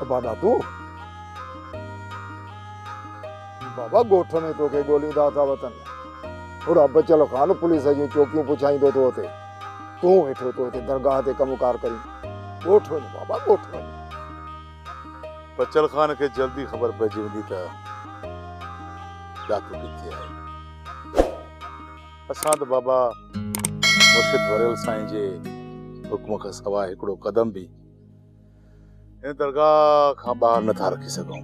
अबादा तू बाबा गोठ में तो के गोली दाता वतन और अब चलो खान पुलिस जी चौकियों पुछाई दो तो होते तू वेठो तो होते दरगाह ते कमुकार करी गोठ में बाबा गोठ में बचल खान के जल्दी खबर पहुंची वेंदी त डाकू किथे आहे। असां त बाबा मुर्शिद वरियल साईं जे हुक्म खां सवाइ हिकिड़ो कदम बि इन दरगाह खां ॿाहिरि नथा रखी सघूं।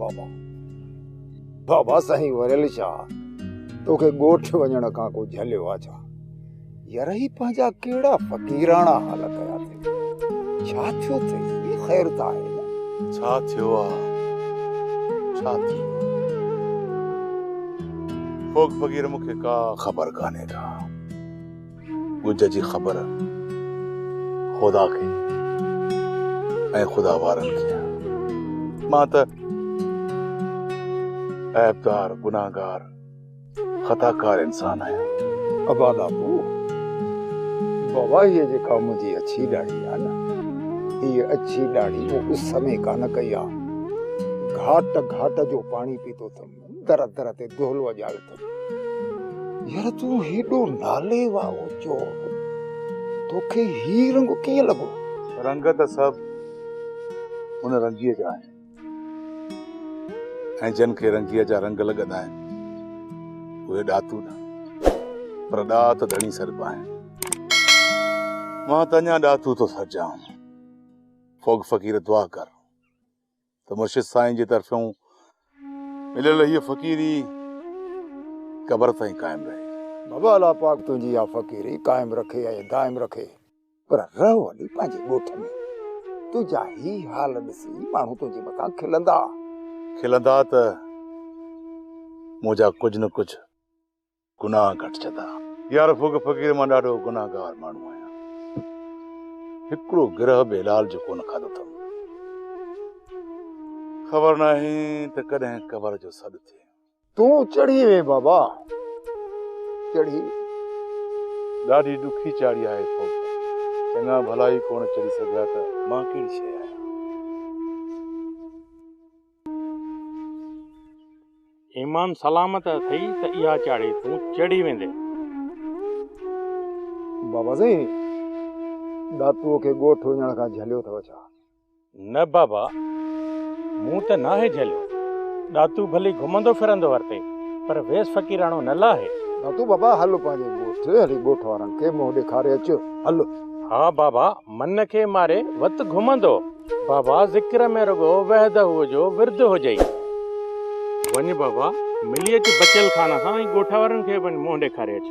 बाबा बाबा साईं वरियल शाह तोखे गोठ वञण खां को झलियो आ छा यार ही पंहिंजा कहिड़ा फ़क़ीराना हाल कया अथई छा थियो अथई ख़ैर त आहे न छा थियो आहे छा थियो फोक फ़क़ीर मूंखे का ख़बर कान्हे का गुज जी ख़बर ख़ुदा खे ऐं ख़ुदा वारनि खे मां त ऐबदार गुनाहगार खताकार इंसान आहियां। अबादा तू बाबा ये जेका मुंहिंजी अच्छी ॾाढ़ी आहे न ये अच्छी ॾाढ़ी वो उस समय कान कई आहे घाट घाट जो पाणी पीतो अथमि दर दर ते दोल वॼायो अथमि यार तूं हेॾो नाले वाओ चोर तोखे ही रंग कीअं लॻो? रंग त सभु हुन रंगीअ जा आहिनि ऐं जिन खे रंगीअ जा रंग लॻंदा आहिनि उहे ॾातू न पर ॾात धणी सरबा आहिनि। मां त अञा ॾातू थो सजां। फोग फ़क़ीर दुआ कर त मुर्शिद साईं जी तरफ़ियों मिलियल हीअ फ़क़ीरी क़बर ताईं क़ाइमु रहे। बाबा अल्लाह पाक तुंहिंजी इहा फ़क़ीरी क़ाइमु रखे ऐं दाइमु रखे पर रहो हली पंहिंजे ॻोठ में तुंहिंजा ही हाल ॾिसी माण्हू तुंहिंजे मथां खिलंदा खिलंदा त मुंहिंजा कुझु न कुझु गुनाह घटिजंदा। यार फोग फ़क़ीर मां ॾाढो गुनाहगार माण्हू आहियां। हिकिड़ो गिरह बि लाल जो कोन खाधो अथमि। ख़बर नाहे त कॾहिं क़बर जो सॾु थिए। तूं चढ़ी वे बाबा चढ़ी ॾाढी ॾुखी चाढ़ी आहे फोग चङा भला ई कोन चढ़ी सघिया त मां कहिड़ी शइ आहियां। ईमान सलामत अथई त इहा चाढ़ी तूं चढ़ी वेंदे। बाबा साईं ॾातूअ खे ॻोठ वञण खां झलियो अथव छा? न बाबा मूं त नाहे झलियो ॾातू भली घुमंदो फिरंदो वरते पर वेस फ़क़ीराणो न लाहे। ॾातू बाबा हल पंहिंजे ॻोठ हली ॻोठ वारनि खे मुंहुं ॾेखारे अचु हल। हा बाबा मन खे मारे वत घुमंदो बाबा ज़िक्र में रुगो वहदहू जो विर्द हुजई। वञ बाबा मिली अच बचियल खान सां ऐं ॻोठ वारनि खे वञ मुंहुं ॾेखारे अच।